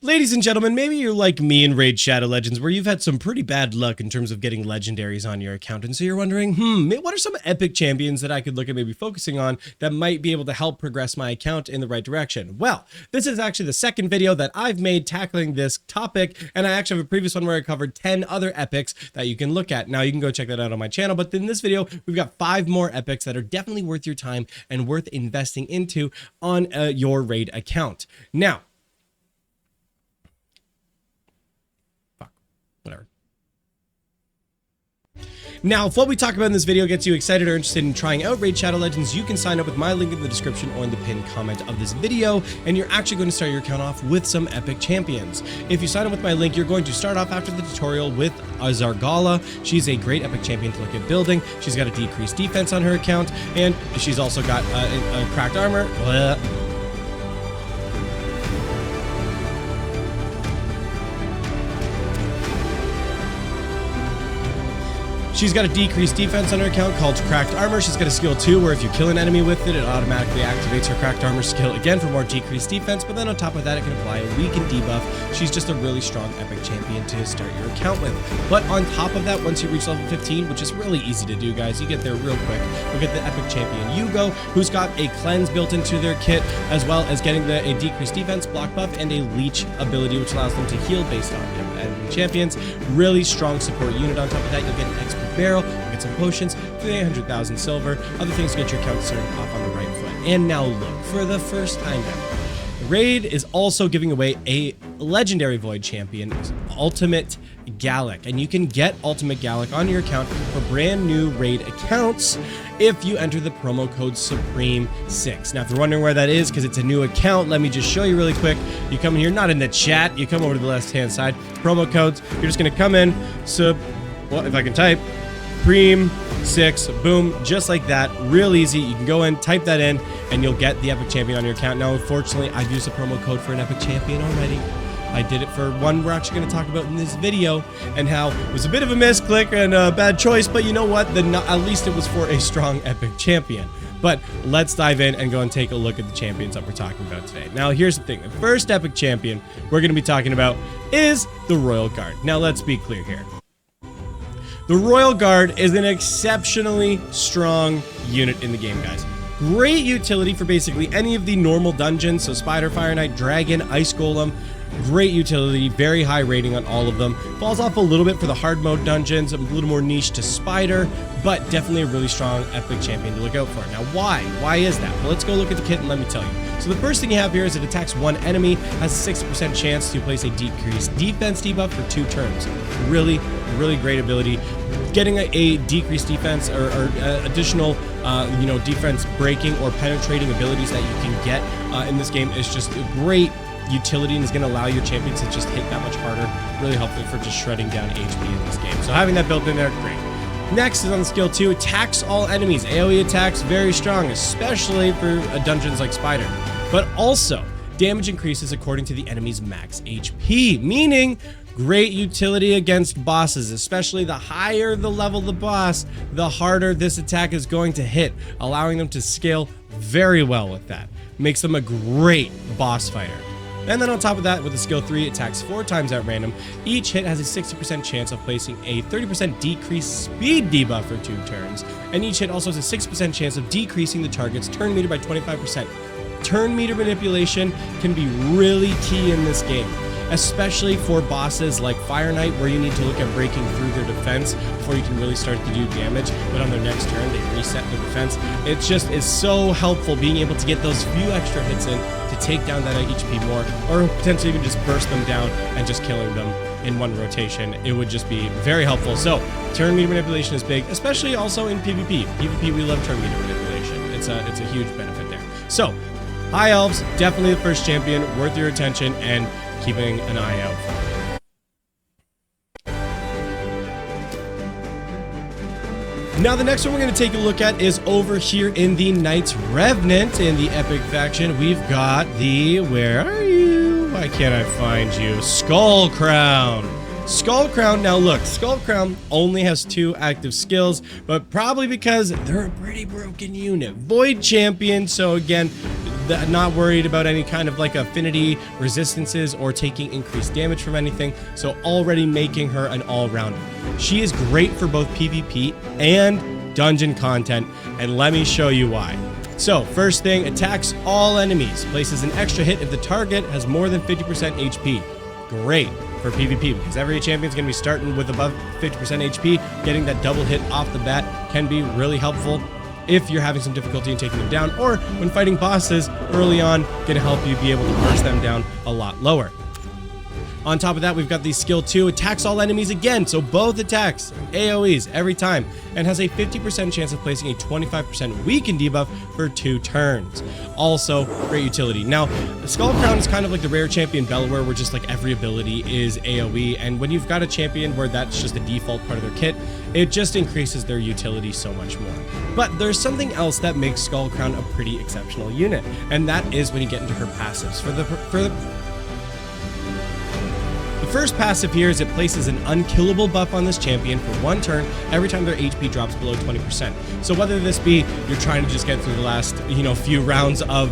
Ladies and gentlemen, maybe you're like me in Raid Shadow Legends, where you've had some pretty bad luck in terms of getting legendaries on your account, and so you're wondering, what are some epic champions that I could look at maybe focusing on that might be able to help progress my account in the right direction? Well, this is actually the second video that I've made tackling this topic, and I actually have a previous one where I covered 10 other epics that you can look at. Now, you can go check that out on my channel, but in this video, we've got 5 more epics that are definitely worth your time and worth investing into on your Raid account. Now, whatever. Now, if what we talk about in this video gets you excited or interested in trying out Raid Shadow Legends, you can sign up with my link in the description or in the pinned comment of this video, and you're actually going to start your account off with some epic champions. If you sign up with my link, you're going to start off after the tutorial with Zargala. She's a great epic champion to look at building. She's got a decreased defense on her account, and she's also got a cracked armor. She's got a decreased defense on her account called Cracked Armor. She's got a skill 2 where if you kill an enemy with it, it automatically activates her Cracked Armor skill again for more decreased defense, but then on top of that, it can apply a weaken debuff. She's just a really strong epic champion to start your account with. But on top of that, once you reach level 15, which is really easy to do, guys, you get there real quick. You'll get the epic champion Yugo, who's got a cleanse built into their kit, as well as getting a decreased defense, block buff, and a leech ability, which allows them to heal based on enemy champions. Really strong support unit. On top of that, you'll get an XP barrel, you'll get some potions, 800,000 silver, other things to get your account started off on the right foot. And now look, for the first time ever, Raid is also giving away a legendary Void champion, Ultimate Gallic, and you can get Ultimate Gallic on your account for brand new Raid accounts if you enter the promo code Supreme6. Now, if you're wondering where that is, because it's a new account, let me just show you really quick. You come in here, not in the chat, you come over to the left-hand side, promo codes, you're just going to come in, well, if I can type, Supreme6, boom, just like that, real easy. You can go in, type that in, and you'll get the epic champion on your account. Now, unfortunately, I've used a promo code for an epic champion already. I did it for one we're actually going to talk about in this video, and how it was a bit of a misclick and a bad choice, but you know what? At least it was for a strong epic champion. But let's dive in and go and take a look at the champions that we're talking about today. Now, here's the thing. The first epic champion we're going to be talking about is the Royal Guard. Now, let's be clear here. The Royal Guard is an exceptionally strong unit in the game, guys. Great utility for basically any of the normal dungeons, so Spider, Fire Knight, Dragon, Ice Golem. Great utility, very high rating on all of them. Falls off a little bit for the hard mode dungeons, a little more niche to Spider, but definitely a really strong epic champion to look out for. Now, why? Why is that? Well, let's go look at the kit and let me tell you. So the first thing you have here is it attacks one enemy, has a 60% chance to place a decreased defense debuff for 2 turns. Really great ability. Getting a decreased defense or additional, defense breaking or penetrating abilities that you can get in this game is just a great utility and is going to allow your champions to just hit that much harder. Really helpful for just shredding down HP in this game. So having that built in there, great. Next is on the skill 2, attacks all enemies. AoE attacks, very strong, especially for dungeons like Spider. But also, damage increases according to the enemy's max HP, meaning great utility against bosses, especially the higher the level the boss, the harder this attack is going to hit, allowing them to scale very well with that. Makes them a great boss fighter. And then on top of that, with the skill 3, attacks 4 times at random. Each hit has a 60% chance of placing a 30% decreased speed debuff for 2 turns. And each hit also has a 6% chance of decreasing the target's turn meter by 25%. Turn meter manipulation can be really key in this game, especially for bosses like Fire Knight, where you need to look at breaking through their defense before you can really start to do damage, but on their next turn, they reset their defense. It just is so helpful being able to get those few extra hits in to take down that HP more, or potentially even just burst them down and just killing them in one rotation. It would just be very helpful. So, turn meter manipulation is big, especially also in PvP. PvP, we love turn meter manipulation. It's a huge benefit there. So, High Elves, definitely the first champion, worth your attention and keeping an eye out for. Now, the next one we're going to take a look at is over here in the Knights Revenant in the Epic faction. We've got the, where are you? Why can't I find you? Skull Crown. Skull Crown, now look, Skull Crown only has 2 active skills, but probably because they're a pretty broken unit. Void Champion, so again, not worried about any kind of like affinity resistances or taking increased damage from anything. So already making her an all-rounder. She is great for both PvP and dungeon content, and let me show you why. So first thing, attacks all enemies, places an extra hit if the target has more than 50% HP. Great for PvP, because every champion's going to be starting with above 50% HP. Getting that double hit off the bat can be really helpful if you're having some difficulty in taking them down, or when fighting bosses early on, going to help you be able to burst them down a lot lower. On top of that, we've got the skill 2, attacks all enemies again, so both attacks, AoEs every time, and has a 50% chance of placing a 25% weaken debuff for 2 turns. Also, great utility. Now, Skull Crown is kind of like the rare champion Bellower, where just like every ability is AoE, and when you've got a champion where that's just a default part of their kit, it just increases their utility so much more. But there's something else that makes Skull Crown a pretty exceptional unit, and that is when you get into her passives. The first passive here is it places an unkillable buff on this champion for 1 turn every time their HP drops below 20%. So whether this be you're trying to just get through the last, few rounds of,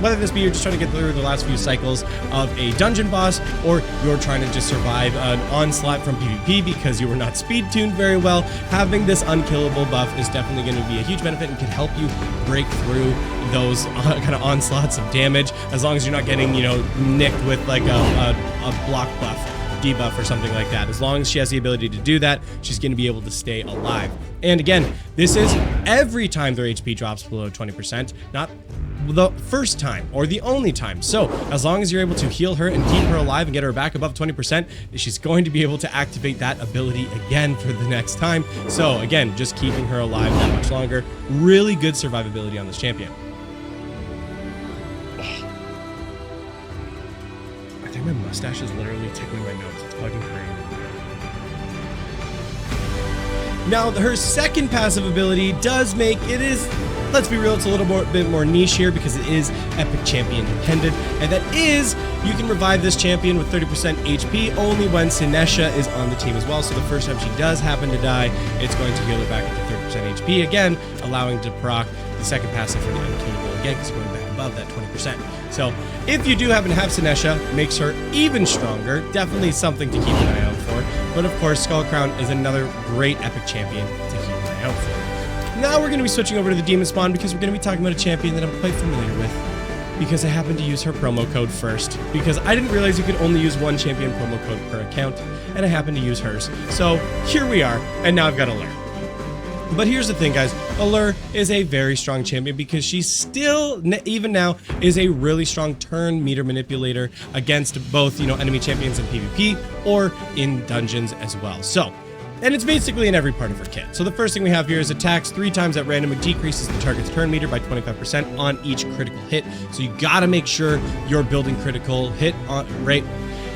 whether this be you're just trying to get through the last few cycles of a dungeon boss, or you're trying to just survive an onslaught from PvP because you were not speed tuned very well, having this unkillable buff is definitely going to be a huge benefit and can help you break through those kind of onslaughts of damage, as long as you're not getting, nicked with like a block buff, debuff, or something like that. As long as she has the ability to do that, she's going to be able to stay alive. And again, this is every time their HP drops below 20%, not the first time or the only time. So as long as you're able to heal her and keep her alive and get her back above 20%, she's going to be able to activate that ability again for the next time. So again, just keeping her alive that much longer. Really good survivability on this champion. I think my mustache is literally tickling my nose. It's fucking crazy. Now, her second passive ability does make it is, let's be real, it's a little bit more niche here because it is epic champion dependent, and that is you can revive this champion with 30% HP only when Sinesha is on the team as well. So the first time she does happen to die, it's going to heal her back into 30% HP again, allowing to proc the second passive for the unkillable again, because going back above that 20%. So if you do happen to have Sinesha, makes her even stronger. Definitely something to keep an eye out for. But of course, Skull Crown is another great epic champion to keep an eye out for. Now we're going to be switching over to the Demon Spawn, because we're going to be talking about a champion that I'm quite familiar with, because I happened to use her promo code first, because I didn't realize you could only use 1 champion promo code per account, and I happened to use hers. So here we are, and now I've got Allure. But here's the thing, guys. Allure is a very strong champion because she still, even now, is a really strong turn meter manipulator against both, enemy champions in PvP or in dungeons as well. So, and it's basically in every part of her kit. So the first thing we have here is attacks 3 times at random. It decreases the target's turn meter by 25% on each critical hit. So you gotta make sure you're building critical hit rate.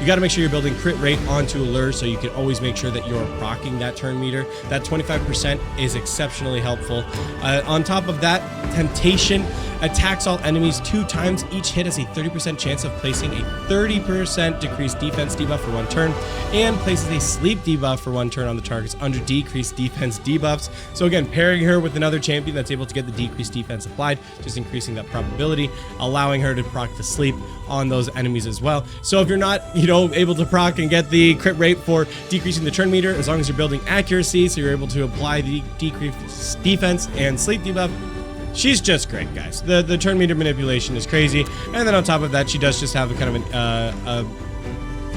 You got to make sure you're building crit rate onto Allure, so you can always make sure that you're proccing that turn meter. That 25% is exceptionally helpful. On top of that, Temptation attacks all enemies 2 times. Each hit has a 30% chance of placing a 30% decreased defense debuff for 1 turn, and places a sleep debuff for 1 turn on the targets under decreased defense debuffs. So again, pairing her with another champion that's able to get the decreased defense applied, just increasing that probability, allowing her to proc the sleep on those enemies as well. So if you're not, able to proc and get the crit rate for decreasing the turn meter, as long as you're building accuracy, so you're able to apply the decreased defense and sleep debuff, she's just great, guys. The turn meter manipulation is crazy, and then on top of that, she does just have a kind of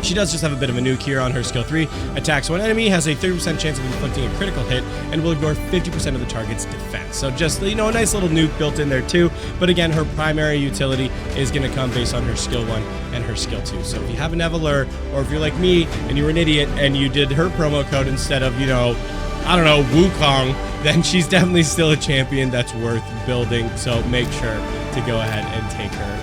she does just have a bit of a nuke here on her skill 3. Attacks 1 enemy, has a 30% chance of inflicting a critical hit, and will ignore 50% of the target's defense. So just, a nice little nuke built in there too. But again, her primary utility is going to come based on her skill 1 and her skill 2. So if you happen to have Allure, or if you're like me and you were an idiot and you did her promo code instead of, I don't know, Wukong, then she's definitely still a champion that's worth building. So make sure to go ahead and take her.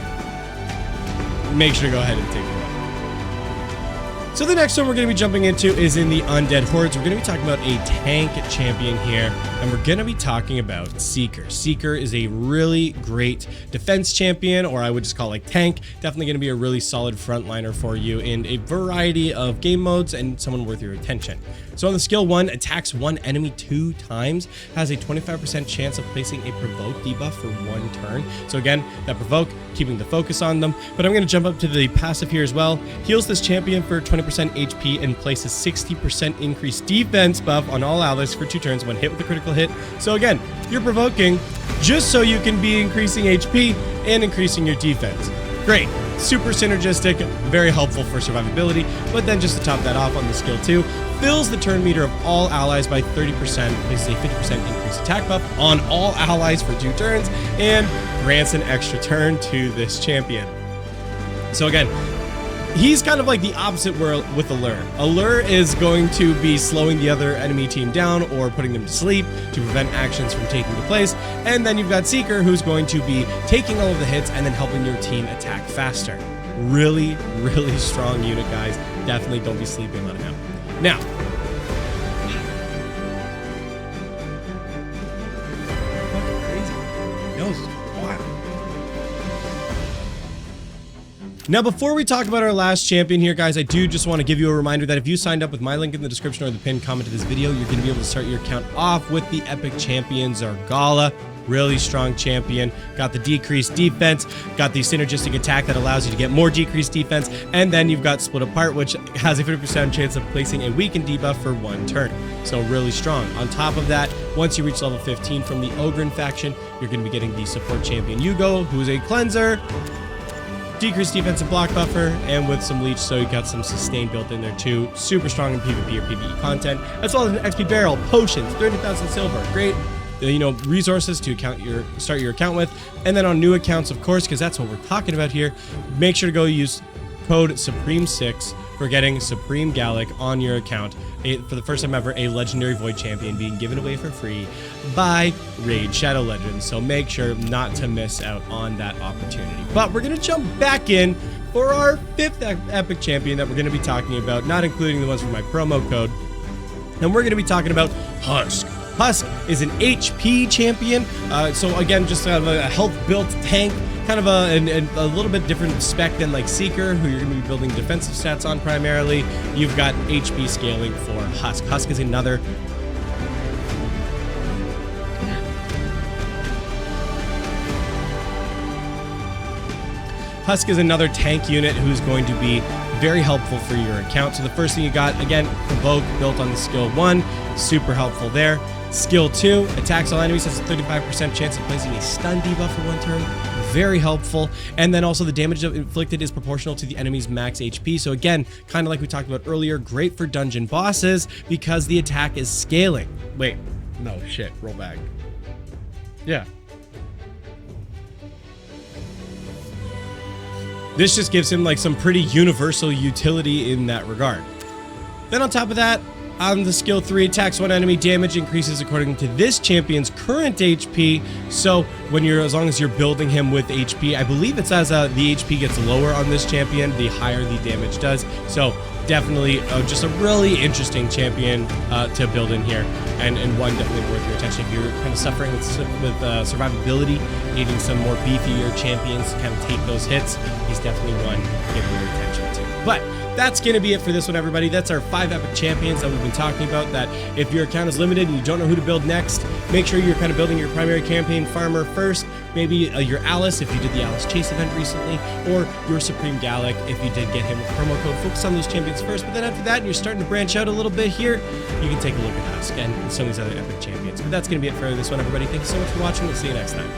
So the next one we're going to be jumping into is in the Undead Hordes. We're going to be talking about a tank champion here, and we're going to be talking about Seeker. Seeker is a really great defense champion, or I would just call it like tank. Definitely going to be a really solid frontliner for you in a variety of game modes and someone worth your attention. So on the skill 1, attacks one enemy 2 times, has a 25% chance of placing a provoke debuff for 1 turn. So again, that provoke, keeping the focus on them. But I'm going to jump up to the passive here as well. Heals this champion for 20% HP and places 60% increased defense buff on all allies for 2 turns when hit with a critical hit. So again, you're provoking just so you can be increasing HP and increasing your defense. Great. Super synergistic, very helpful for survivability. But then just to top that off on the skill 2, fills the turn meter of all allies by 30%, places a 50% increased attack buff on all allies for 2 turns, and grants an extra turn to this champion. So again, he's kind of like the opposite world with Allure. Allure is going to be slowing the other enemy team down or putting them to sleep to prevent actions from taking place. And then you've got Seeker, who's going to be taking all of the hits and then helping your team attack faster. Really, really strong unit, guys. Definitely don't be sleeping on him. Now, fucking crazy. That was wild. Now, before we talk about our last champion here, guys, I do just want to give you a reminder that if you signed up with my link in the description or the pinned comment to this video, you're going to be able to start your account off with the epic champion Zargala. Really strong champion, got the decreased defense, got the synergistic attack that allows you to get more decreased defense, and then you've got Split Apart, which has a 50% chance of placing a weakened debuff for 1 turn. So really strong. On top of that, once you reach level 15 from the Ogryn faction, you're going to be getting the support champion Yugo, who's a cleanser, decreased defense and block buffer, and with some leech, so you got some sustain built in there too. Super strong in PvP or PvE content, as well as an XP barrel, potions, 30,000 silver, great resources to start your account with. And then on new accounts, of course, because that's what we're talking about here, make sure to go use code Supreme6 for getting Supreme Gallic on your account. For the first time ever, a legendary Void champion being given away for free by Raid Shadow Legends. So make sure not to miss out on that opportunity. But we're going to jump back in for our 5th epic champion that we're going to be talking about, not including the ones from my promo code. And we're going to be talking about Husk. Husk is an HP champion, so again, just kind of a health-built tank, kind of a little bit different spec than like Seeker, who you're going to be building defensive stats on primarily. You've got HP scaling for Husk. Husk is another tank unit who's going to be very helpful for your account. So the first thing you got, again, Provoke built on the skill 1, super helpful there. Skill 2, attacks all enemies, has a 35% chance of placing a stun debuff for 1 turn. Very helpful. And then also the damage inflicted is proportional to the enemy's max HP. So again, kind of like we talked about earlier, great for dungeon bosses because the attack is scaling. Wait, no, shit, roll back. Yeah. This just gives him like some pretty universal utility in that regard. Then on top of that, on the skill 3, attacks one enemy, damage increases according to this champion's current HP. So as long as you're building him with HP, I believe it's as the HP gets lower on this champion, the higher the damage does. So definitely just a really interesting champion to build in here, and one definitely worth your attention. If you're kind of suffering with survivability, needing some more beefier champions to kind of take those hits, he's definitely one to give your attention to. But that's going to be it for this one, everybody. That's our 5 epic champions that we've been talking about, that if your account is limited and you don't know who to build next, make sure you're kind of building your primary campaign farmer first, maybe your Alice if you did the Alice Chase event recently, or your Supreme Gallic if you did get him with promo code. Focus on those champions first, but then after that, and you're starting to branch out a little bit here, you can take a look at Husk and some of these other epic champions. But that's going to be it for this one, everybody. Thank you so much for watching. We'll see you next time.